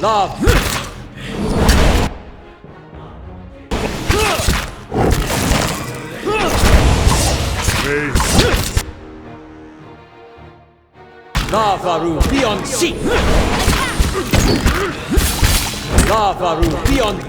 Love. Lavaru beyond sea. Lavaru beyond.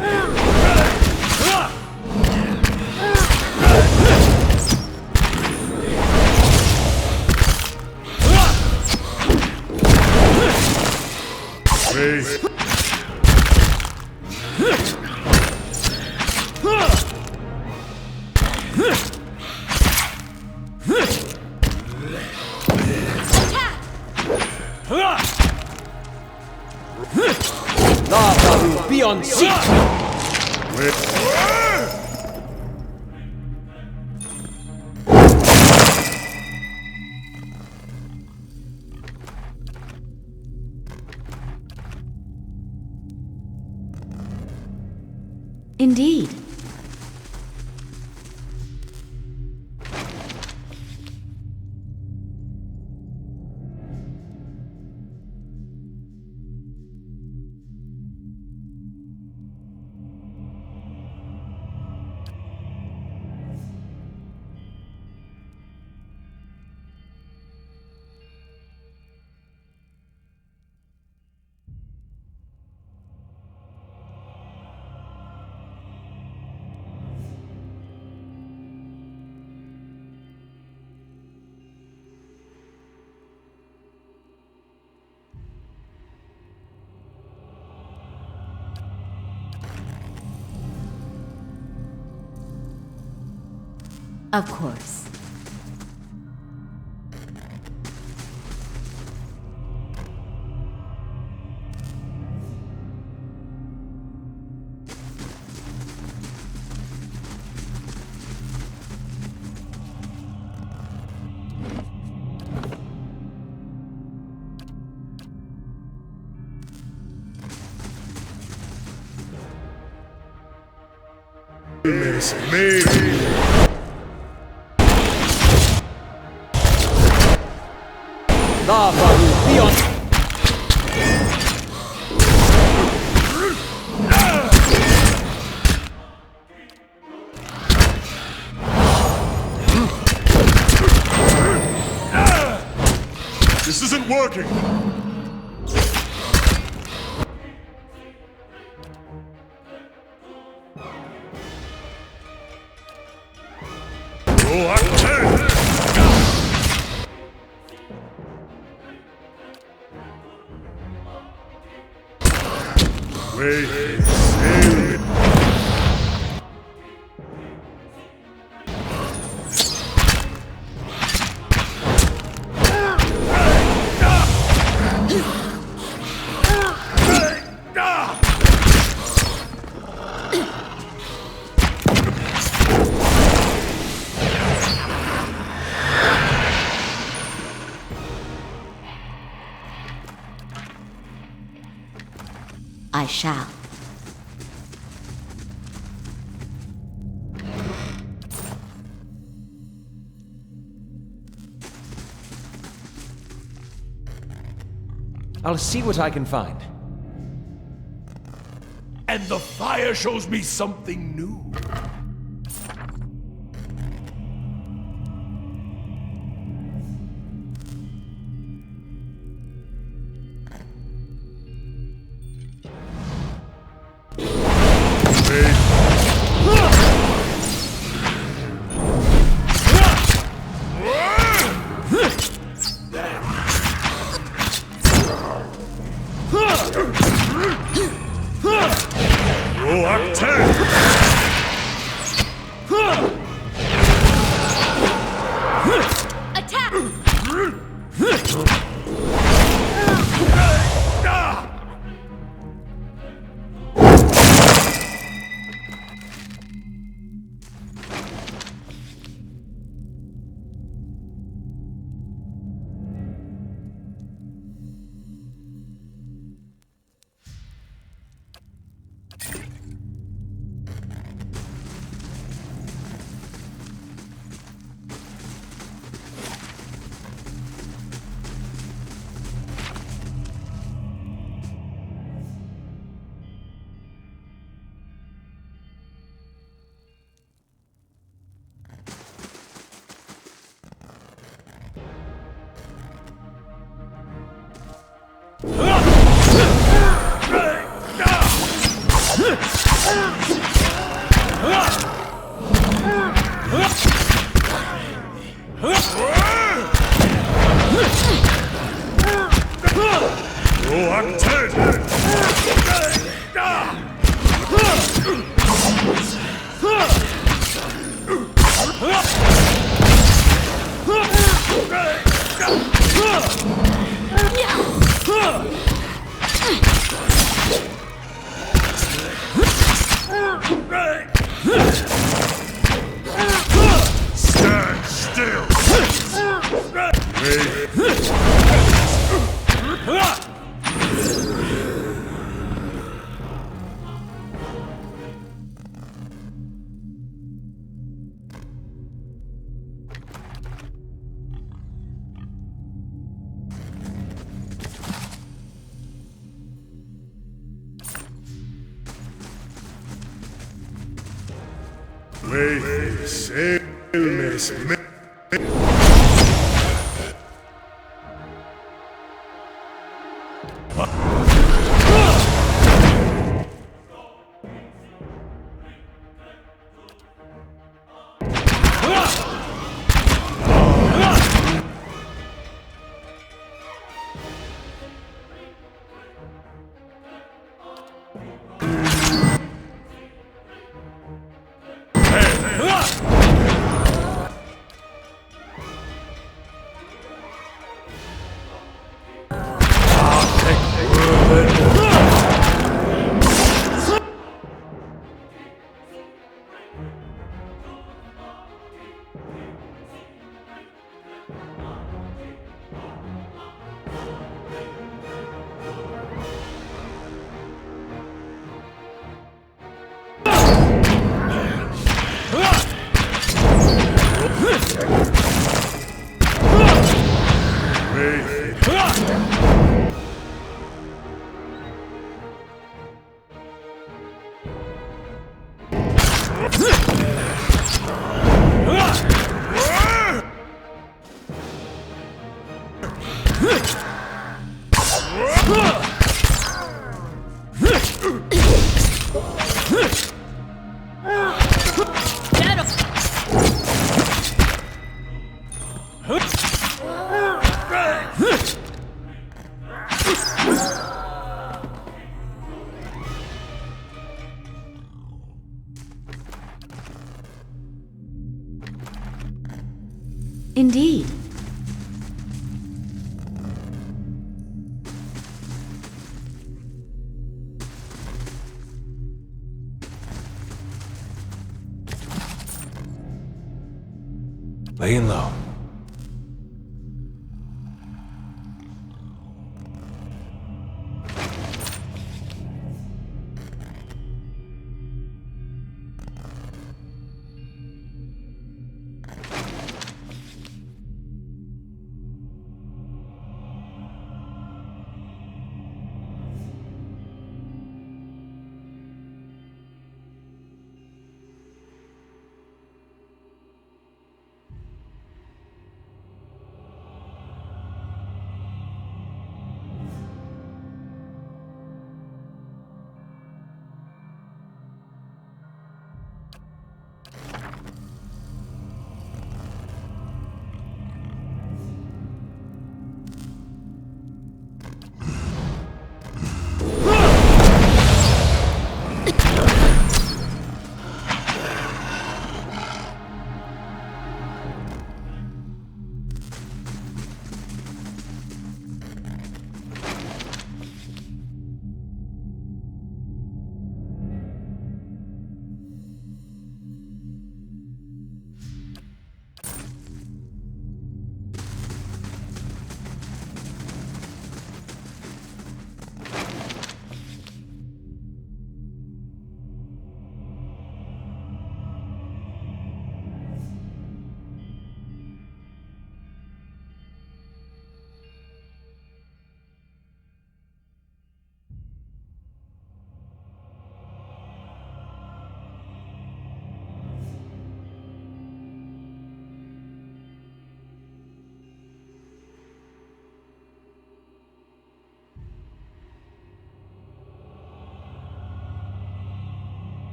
Lavaru beyond sea. Indeed. Of course. Miss me. Lavaru beyond. This isn't working. I shall. I'll see what I can find. And the fire shows me something new. Stand still! Indeed. Laying low.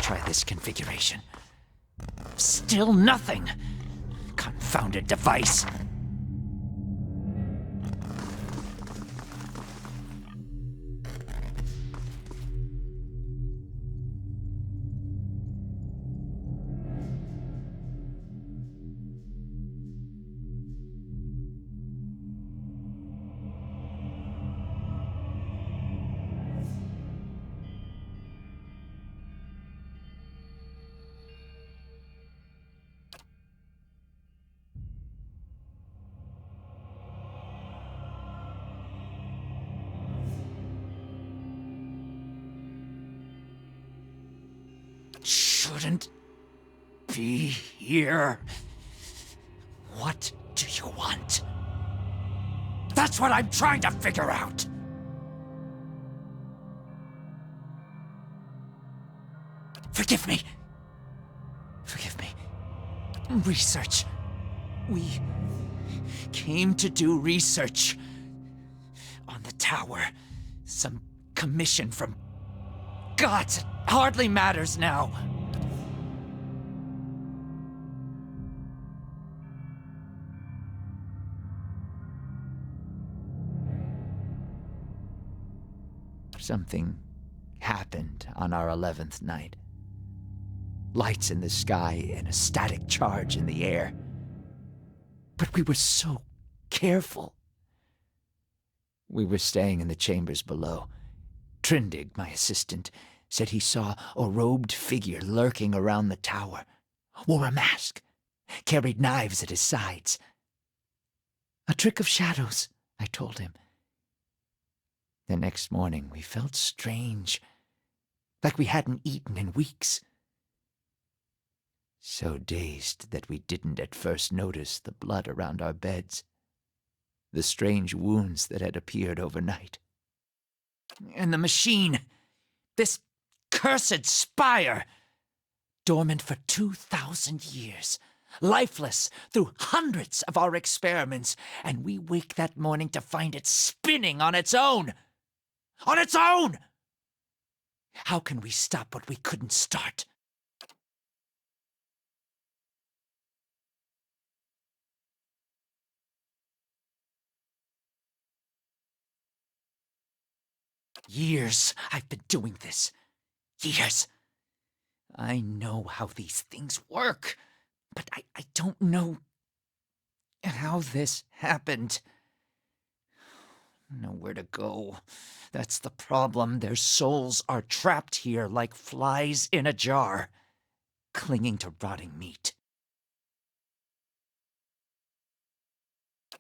try this configuration. Still nothing. Confounded device. Shouldn't be here. What do you want? That's what I'm trying to figure out. Forgive me. Forgive me. Research. We came to do research on the tower. Some commission from gods. It hardly matters now. Something happened on our 11th night. Lights in the sky and a static charge in the air. But we were so careful. We were staying in the chambers below. Trindig, my assistant, said he saw a robed figure lurking around the tower, wore a mask, carried knives at his sides. A trick of shadows, I told him. The next morning we felt strange, like we hadn't eaten in weeks. So dazed that we didn't at first notice the blood around our beds, the strange wounds that had appeared overnight. And the machine, this cursed spire, dormant for 2,000 years, lifeless through hundreds of our experiments, and we wake that morning to find it spinning on its own. On its own! How can we stop what we couldn't start? Years I've been doing this. Years. I know how these things work, but I don't know how this happened. Nowhere to go. That's the problem. Their souls are trapped here like flies in a jar, clinging to rotting meat.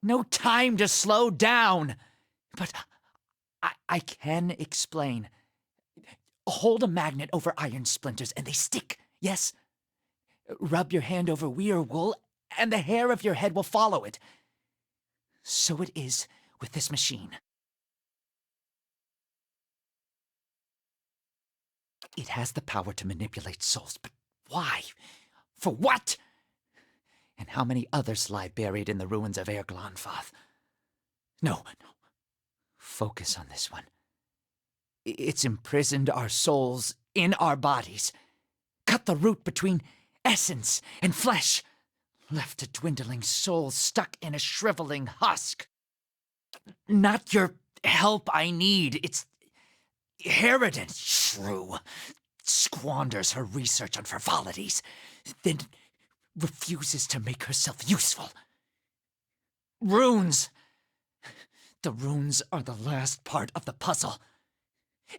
No time to slow down. But I can explain. Hold a magnet over iron splinters and they stick, yes? Rub your hand over weir wool and the hair of your head will follow it. So it is with this machine. It has the power to manipulate souls, but why? For what? And how many others lie buried in the ruins of Erglanfath? No. Focus on this one. It's imprisoned our souls in our bodies. Cut the root between essence and flesh. Left a dwindling soul stuck in a shriveling husk. Not your help I need. It's Harridan, shrew, squanders her research on frivolities, then refuses to make herself useful. Runes. The runes are the last part of the puzzle.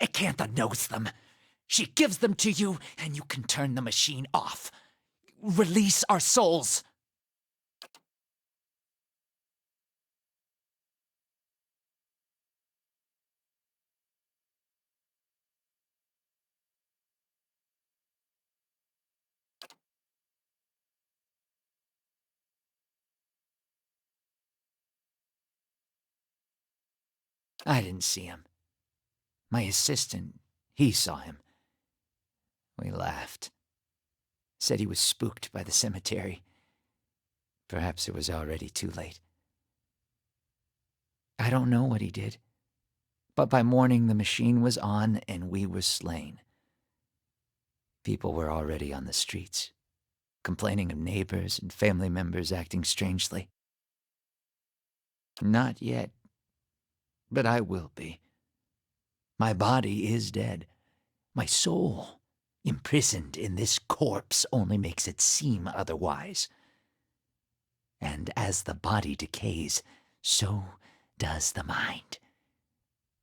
Acantha knows them. She gives them to you, and you can turn the machine off. Release our souls. I didn't see him. My assistant, he saw him. We laughed. Said he was spooked by the cemetery. Perhaps it was already too late. I don't know what he did, but by morning the machine was on and we were slain. People were already on the streets, complaining of neighbors and family members acting strangely. Not yet, but I will be. My body is dead. My soul, imprisoned in this corpse, only makes it seem otherwise. And as the body decays, so does the mind,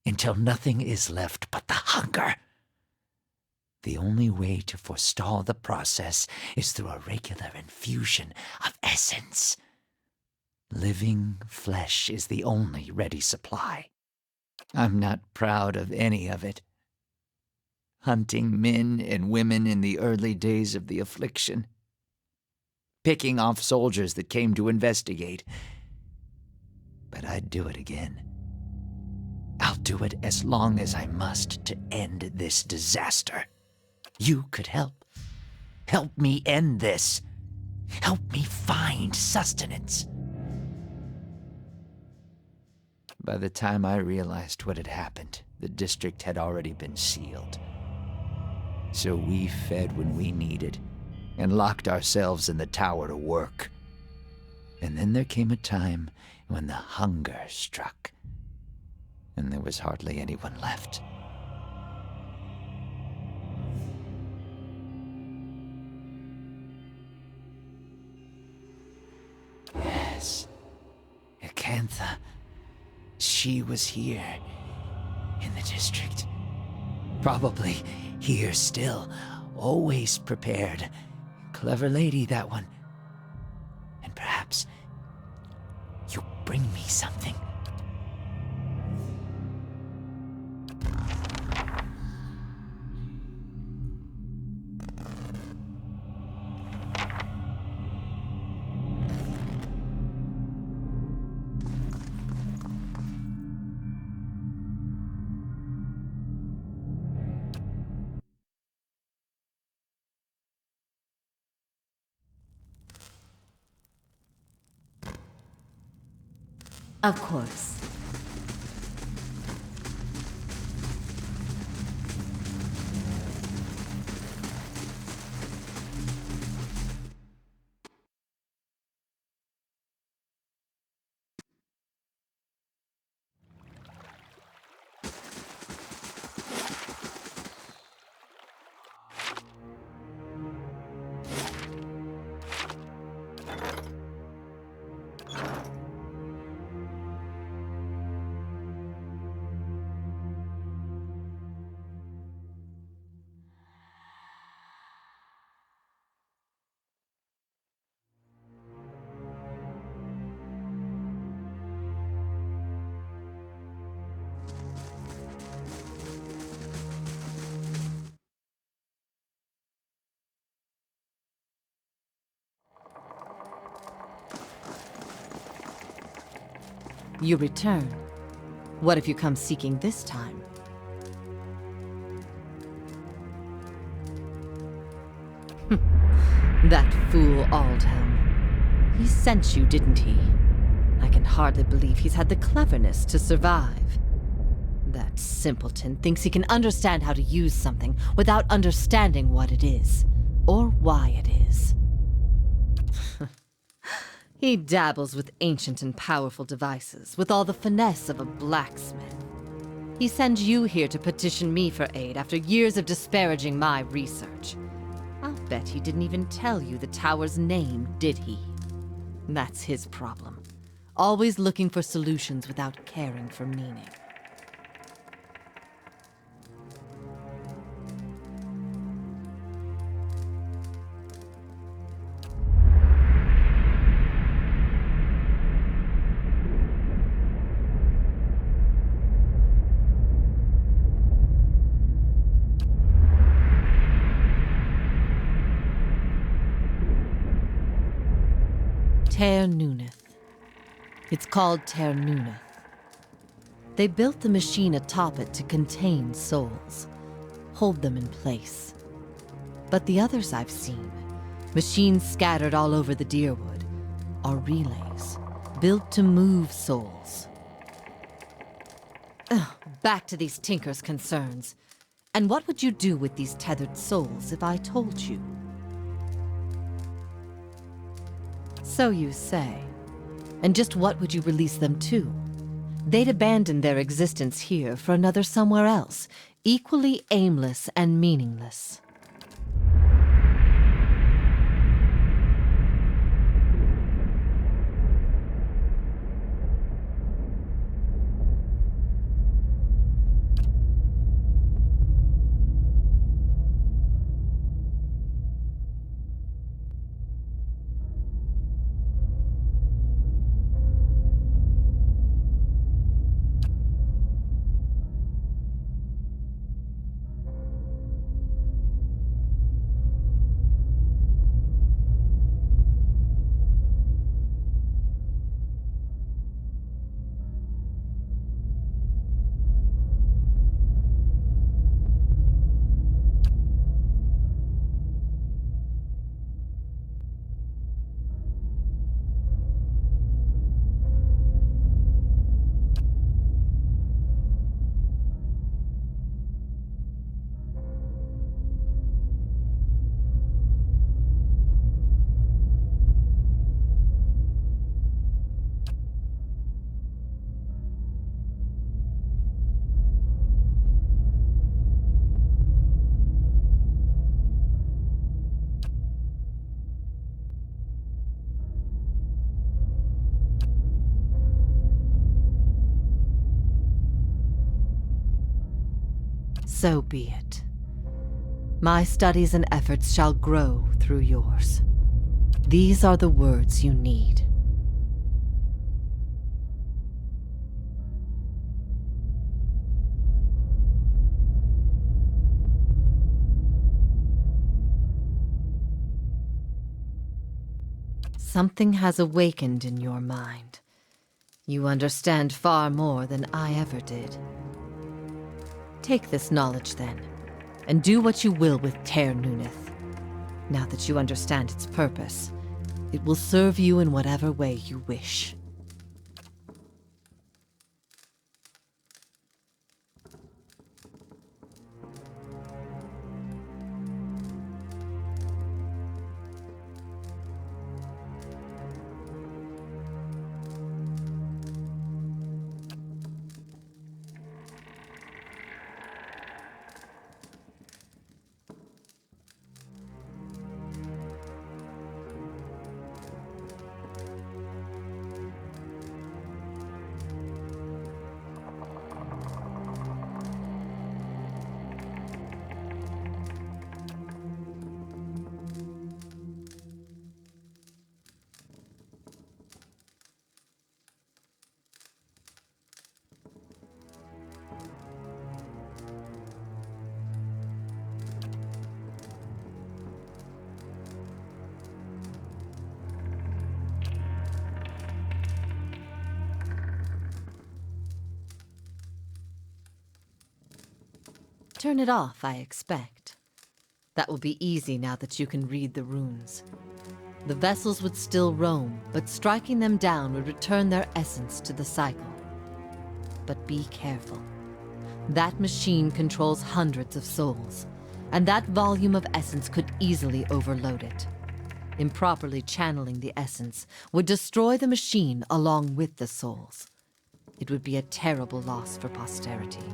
until nothing is left but the hunger. The only way to forestall the process is through a regular infusion of essence. Living flesh is the only ready supply. I'm not proud of any of it. Hunting men and women in the early days of the affliction. Picking off soldiers that came to investigate. But I'd do it again. I'll do it as long as I must to end this disaster. You could help. Help me end this. Help me find sustenance. By the time I realized what had happened, the district had already been sealed. So we fed when we needed, and locked ourselves in the tower to work. And then there came a time when the hunger struck, and there was hardly anyone left. Yes, Acantha. She was here, in the district. Probably here still, always prepared. Clever lady, that one. And perhaps you'll bring me something. Of course. You return. What if you come seeking this time? That fool Aldhelm. He sent you, didn't he? I can hardly believe he's had the cleverness to survive. That simpleton thinks he can understand how to use something without understanding what it is, or why it is. He dabbles with ancient and powerful devices, with all the finesse of a blacksmith. He sends you here to petition me for aid after years of disparaging my research. I'll bet he didn't even tell you the tower's name, did he? That's his problem. Always looking for solutions without caring for meaning. Ternuneth. It's called Ternuneth. They built the machine atop it to contain souls, hold them in place. But the others I've seen, machines scattered all over the Deerwood, are relays, built to move souls. Ugh, back to these Tinker's concerns. And what would you do with these tethered souls if I told you? So you say. And just what would you release them to? They'd abandon their existence here for another somewhere else, equally aimless and meaningless. So be it. My studies and efforts shall grow through yours. These are the words you need. Something has awakened in your mind. You understand far more than I ever did. Take this knowledge, then, and do what you will with Ter Nuneth. Now that you understand its purpose, it will serve you in whatever way you wish. Turn it off, I expect. That will be easy now that you can read the runes. The vessels would still roam, but striking them down would return their essence to the cycle. But be careful. That machine controls hundreds of souls, and that volume of essence could easily overload it. Improperly channeling the essence would destroy the machine along with the souls. It would be a terrible loss for posterity.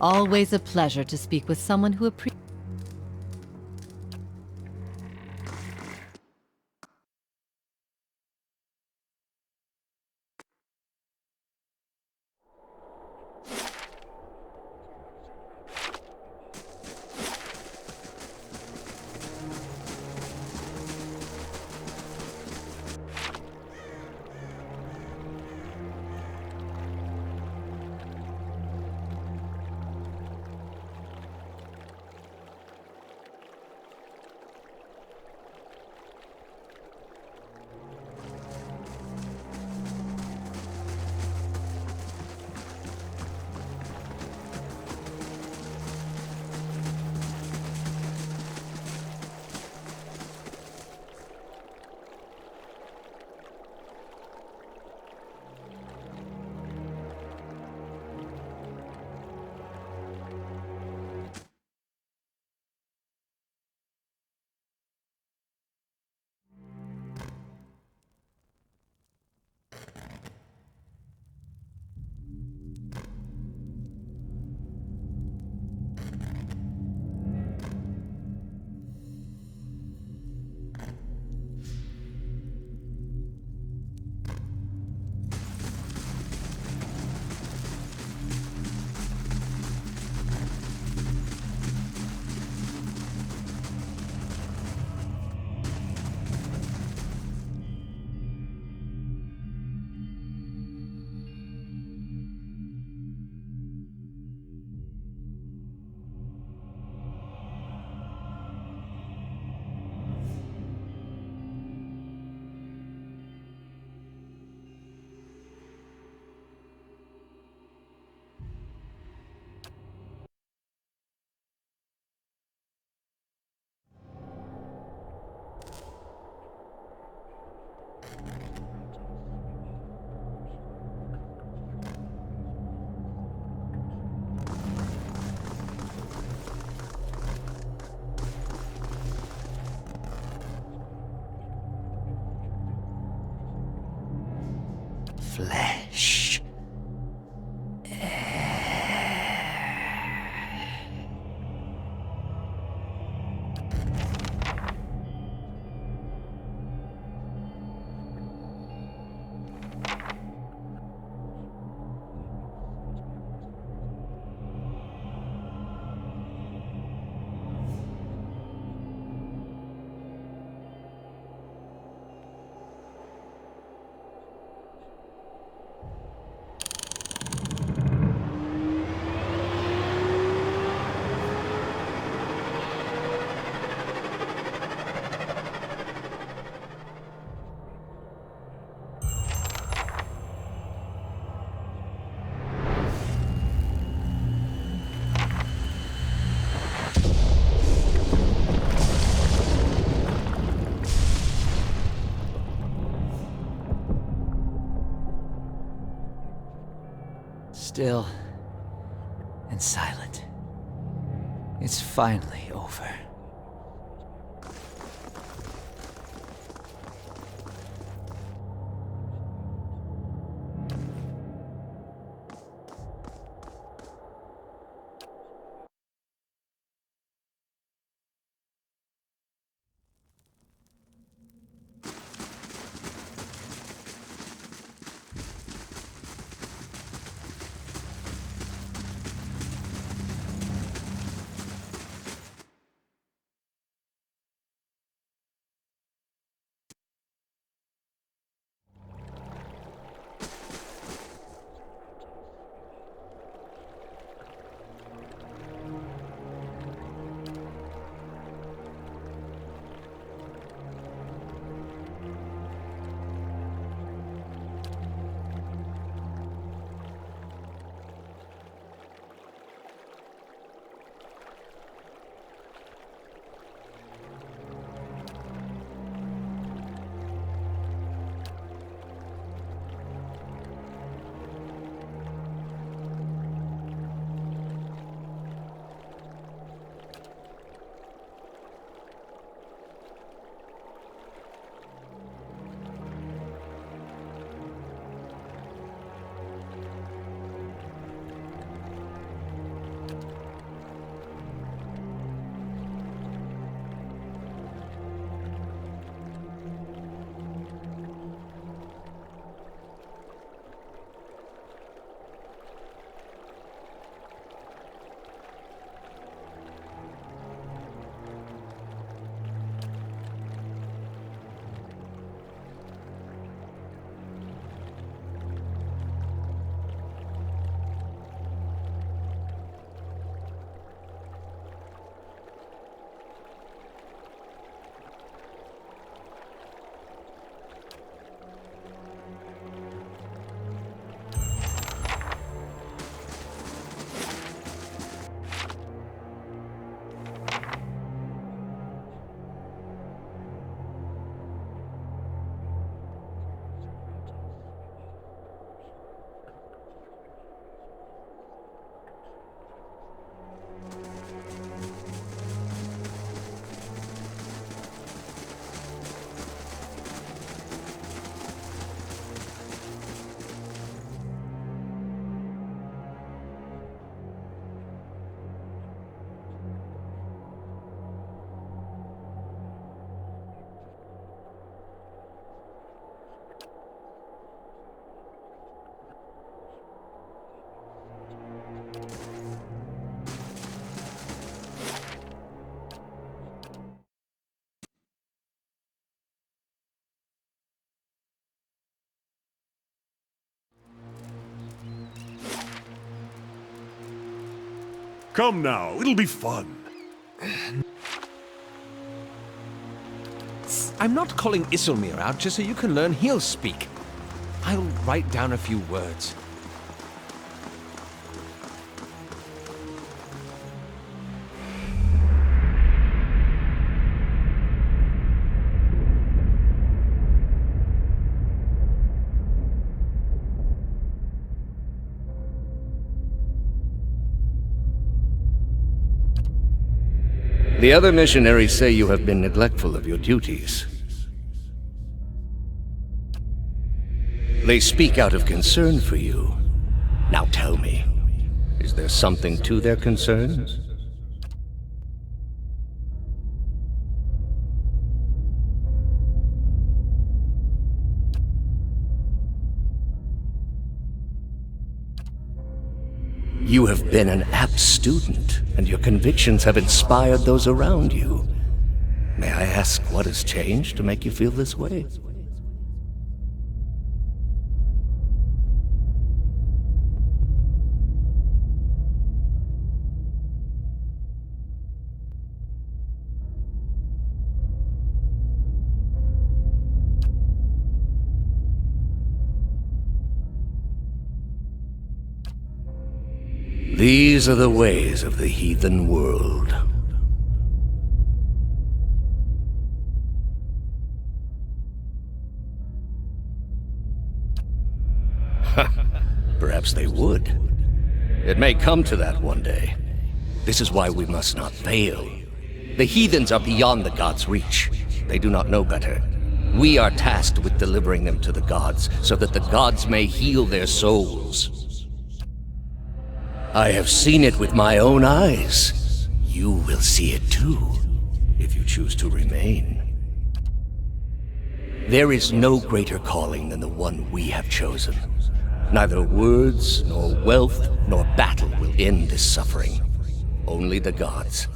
Always a pleasure to speak with someone who appreciates. flesh. Still and silent. It's finally over. Come now, it'll be fun. I'm not calling Isilmir out just so you can learn he'll speak. I'll write down a few words. The other missionaries say you have been neglectful of your duties. They speak out of concern for you. Now tell me, is there something to their concerns? You have been an apt student, and your convictions have inspired those around you. May I ask what has changed to make you feel this way? These are the ways of the heathen world. Perhaps they would. It may come to that one day. This is why we must not fail. The heathens are beyond the gods' reach. They do not know better. We are tasked with delivering them to the gods, so that the gods may heal their souls. I have seen it with my own eyes. You will see it too, if you choose to remain. There is no greater calling than the one we have chosen. Neither words, nor wealth, nor battle will end this suffering. Only the gods.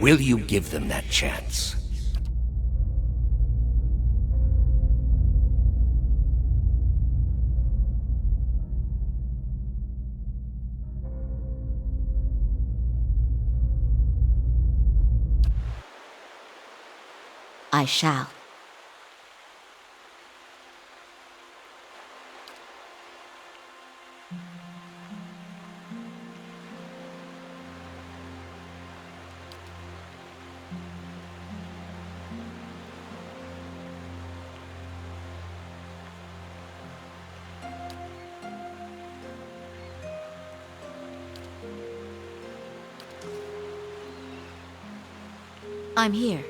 Will you give them that chance? I shall. I'm here.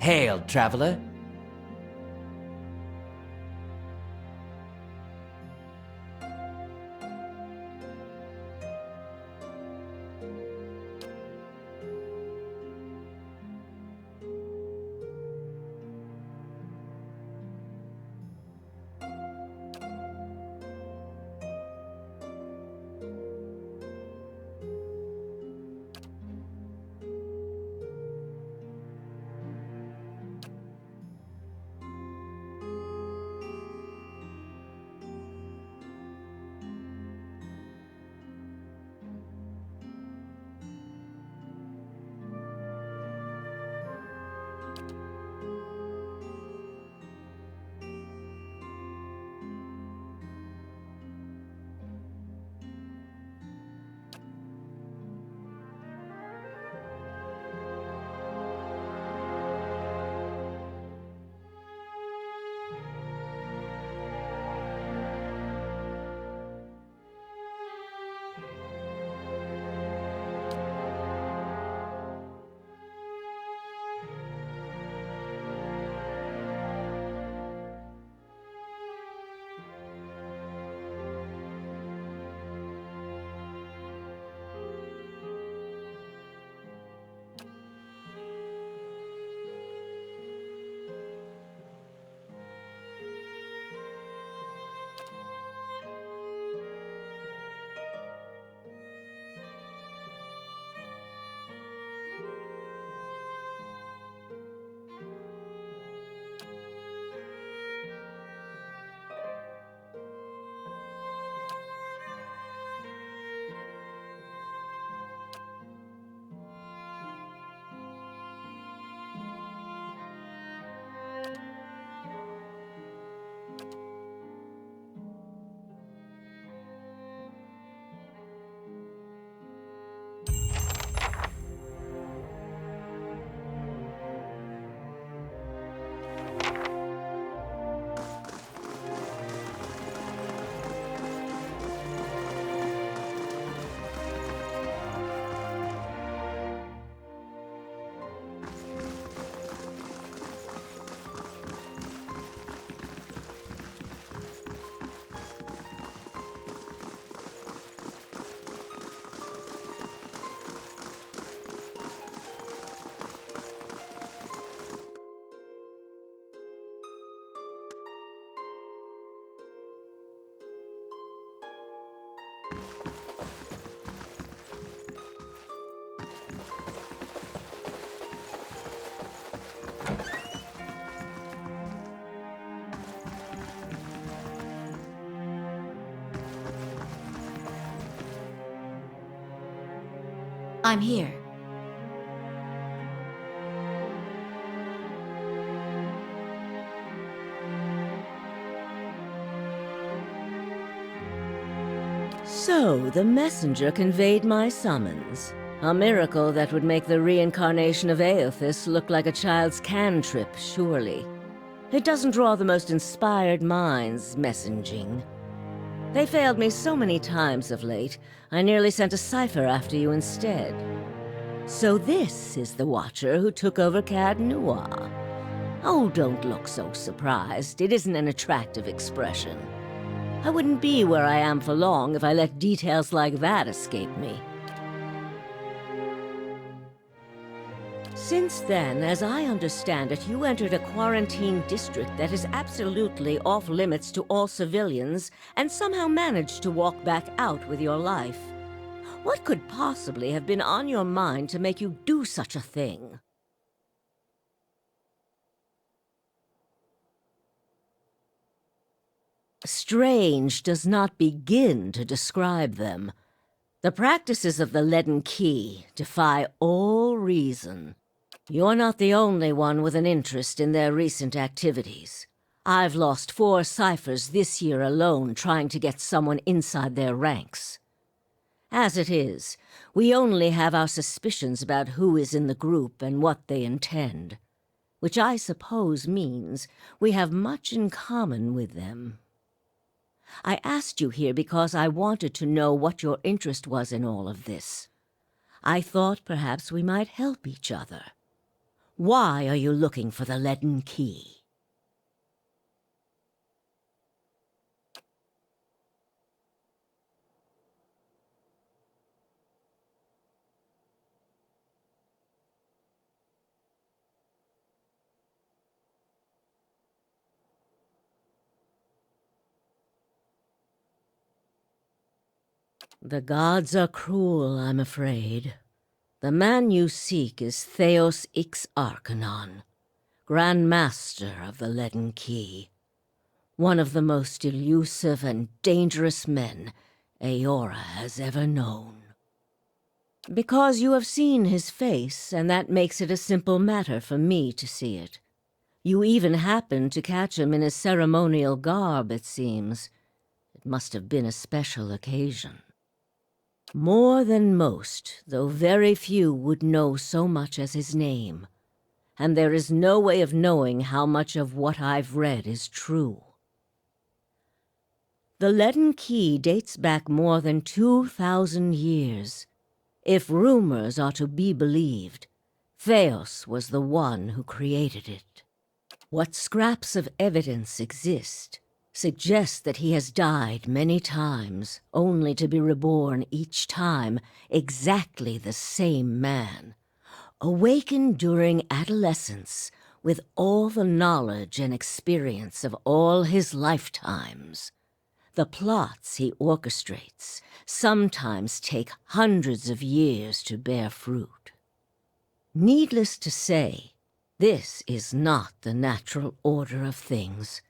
Hail, traveler. I'm here. So, the messenger conveyed my summons. A miracle that would make the reincarnation of Aothis look like a child's cantrip, surely. It doesn't draw the most inspired minds, messaging. They failed me so many times of late, I nearly sent a cipher after you instead. So this is the Watcher who took over Cad Noir. Oh, don't look so surprised. It isn't an attractive expression. I wouldn't be where I am for long if I let details like that escape me. Since then, as I understand it, you entered a quarantine district that is absolutely off-limits to all civilians and somehow managed to walk back out with your life. What could possibly have been on your mind to make you do such a thing? Strange does not begin to describe them. The practices of the Leaden Key defy all reason. You're not the only one with an interest in their recent activities. I've lost 4 ciphers this year alone trying to get someone inside their ranks. As it is, we only have our suspicions about who is in the group and what they intend, which I suppose means we have much in common with them. I asked you here because I wanted to know what your interest was in all of this. I thought perhaps we might help each other. Why are you looking for the Leaden Key? The gods are cruel, I'm afraid. The man you seek is Theos Ix Arcanon, Grand Master of the Leaden Key. One of the most elusive and dangerous men Eora has ever known. Because you have seen his face, and that makes it a simple matter for me to see it. You even happened to catch him in his ceremonial garb, it seems. It must have been a special occasion. More than most, though very few would know so much as his name. And there is no way of knowing how much of what I've read is true. The Leaden Key dates back more than 2,000 years. If rumors are to be believed, Theos was the one who created it. What scraps of evidence exist suggests that he has died many times, only to be reborn each time exactly the same man, awakened during adolescence with all the knowledge and experience of all his lifetimes. The plots he orchestrates sometimes take hundreds of years to bear fruit. Needless to say, this is not the natural order of things.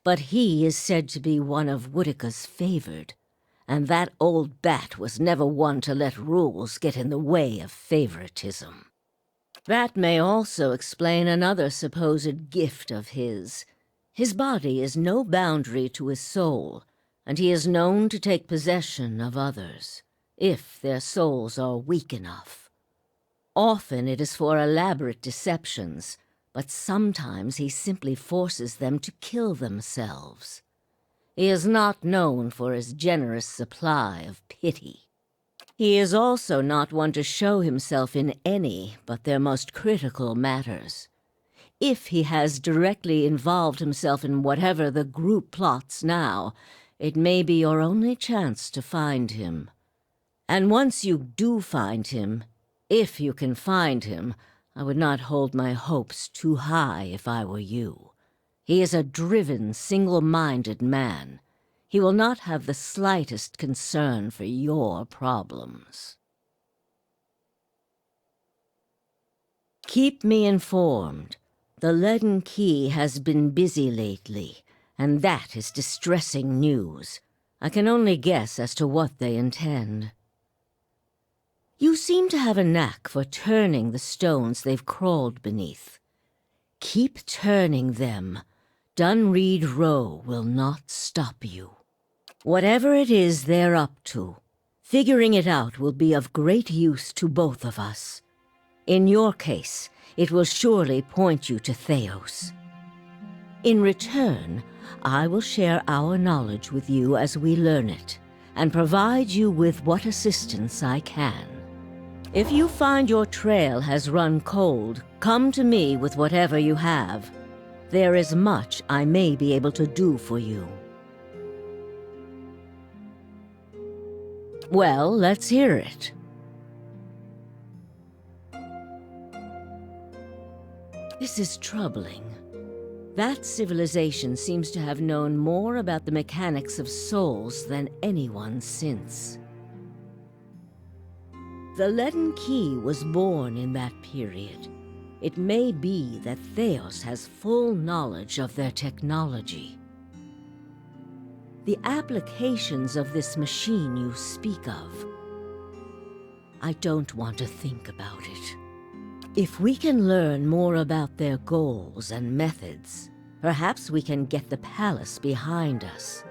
But he is said to be one of Woodica's favored, and that old bat was never one to let rules get in the way of favoritism. That may also explain another supposed gift of his. His body is no boundary to his soul, and he is known to take possession of others, if their souls are weak enough. Often it is for elaborate deceptions, but sometimes he simply forces them to kill themselves. He is not known for his generous supply of pity. He is also not one to show himself in any but their most critical matters. If he has directly involved himself in whatever the group plots now, it may be your only chance to find him. And once you do find him, if you can find him, I would not hold my hopes too high if I were you. He is a driven, single-minded man. He will not have the slightest concern for your problems. Keep me informed. The Leaden Key has been busy lately, and that is distressing news. I can only guess as to what they intend. You seem to have a knack for turning the stones they've crawled beneath. Keep turning them. Dunreed Row will not stop you. Whatever it is they're up to, figuring it out will be of great use to both of us. In your case, it will surely point you to Theos. In return, I will share our knowledge with you as we learn it, and provide you with what assistance I can. If you find your trail has run cold, come to me with whatever you have. There is much I may be able to do for you. Well, let's hear it. This is troubling. That civilization seems to have known more about the mechanics of souls than anyone since. The leaden key was born in that period. It may be that Theos has full knowledge of their technology. The applications of this machine you speak of, I don't want to think about it. If we can learn more about their goals and methods, perhaps we can get the palace behind us.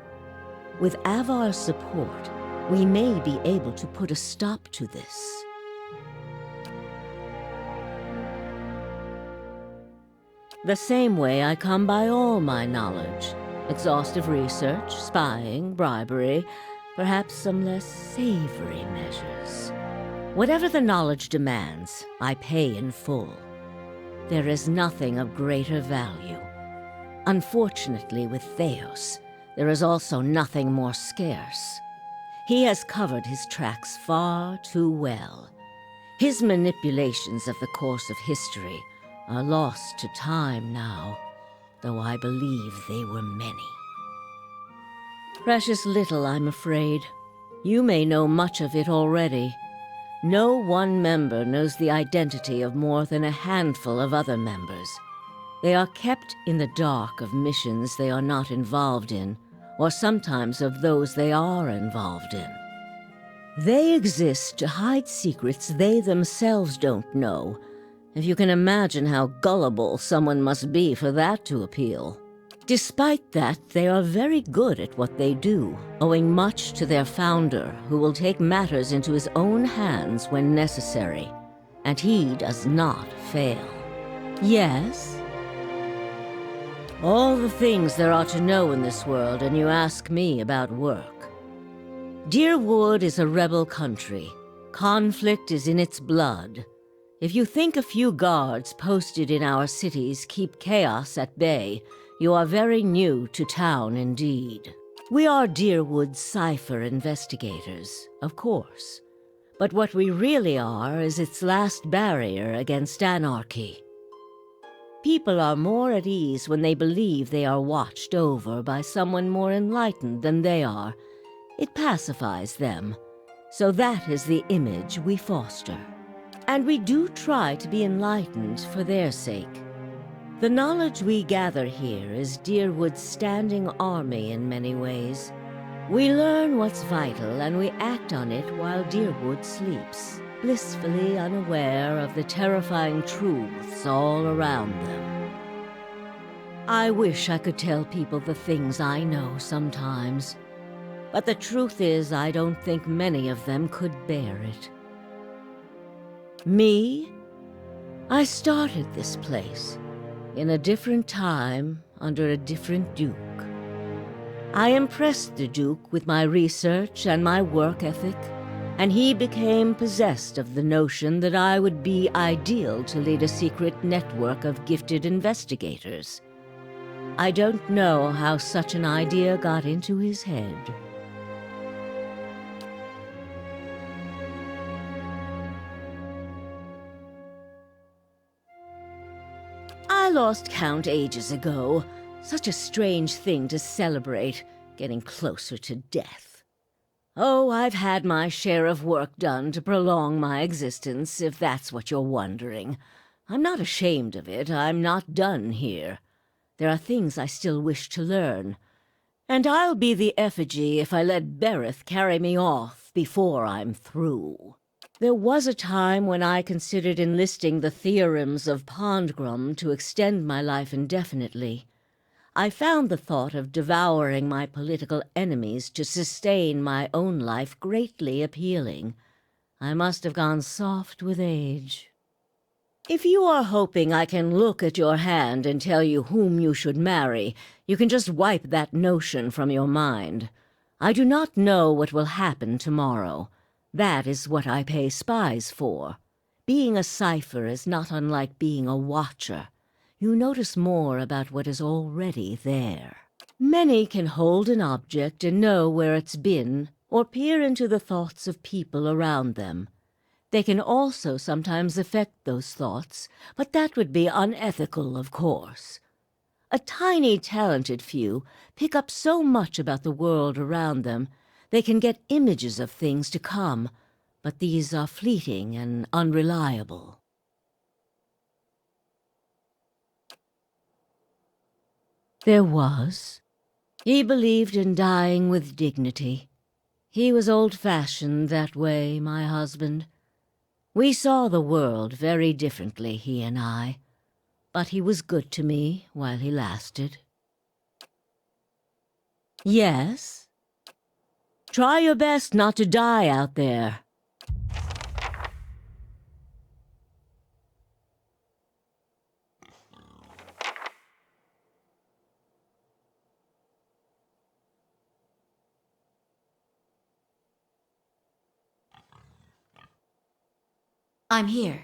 With Avar's support, we may be able to put a stop to this. The same way I come by all my knowledge. Exhaustive research, spying, bribery, perhaps some less savory measures. Whatever the knowledge demands, I pay in full. There is nothing of greater value. Unfortunately, with Theos, there is also nothing more scarce. He has covered his tracks far too well. His manipulations of the course of history are lost to time now, though I believe they were many. Precious little, I'm afraid. You may know much of it already. No one member knows the identity of more than a handful of other members. They are kept in the dark of missions they are not involved in, or sometimes of those they are involved in. They exist to hide secrets they themselves don't know, if you can imagine how gullible someone must be for that to appeal. Despite that, they are very good at what they do, owing much to their founder, who will take matters into his own hands when necessary. And he does not fail. Yes? All the things there are to know in this world, and you ask me about work. Deerwood is a rebel country. Conflict is in its blood. If you think a few guards posted in our cities keep chaos at bay, you are very new to town indeed. We are Deerwood's cipher investigators, of course. But what we really are is its last barrier against anarchy. People are more at ease when they believe they are watched over by someone more enlightened than they are. It pacifies them. So that is the image we foster. And we do try to be enlightened for their sake. The knowledge we gather here is Deerwood's standing army in many ways. We learn what's vital and we act on it while Deerwood sleeps, blissfully unaware of the terrifying truths all around them. I wish I could tell people the things I know sometimes, but the truth is I don't think many of them could bear it. Me? I started this place. In a different time, under a different duke. I impressed the Duke with my research and my work ethic, and he became possessed of the notion that I would be ideal to lead a secret network of gifted investigators. I don't know how such an idea got into his head. I lost count ages ago. Such a strange thing to celebrate, getting closer to death. Oh, I've had my share of work done to prolong my existence, if that's what you're wondering. I'm not ashamed of it. I'm not done here. There are things I still wish to learn. And I'll be the effigy if I let Berith carry me off before I'm through. There was a time when I considered enlisting the theorems of Pondgrum to extend my life indefinitely. I found the thought of devouring my political enemies to sustain my own life greatly appealing. I must have gone soft with age. If you are hoping I can look at your hand and tell you whom you should marry, you can just wipe that notion from your mind. I do not know what will happen tomorrow. That is what I pay spies for. Being a cipher is not unlike being a watcher. You notice more about what is already there. Many can hold an object and know where it's been, or peer into the thoughts of people around them. They can also sometimes affect those thoughts, but that would be unethical, of course. A tiny, talented few pick up so much about the world around them, they can get images of things to come, but these are fleeting and unreliable. There was. He believed in dying with dignity. He was old-fashioned that way, my husband. We saw the world very differently, he and I. But he was good to me while he lasted. Yes? Try your best not to die out there. I'm here.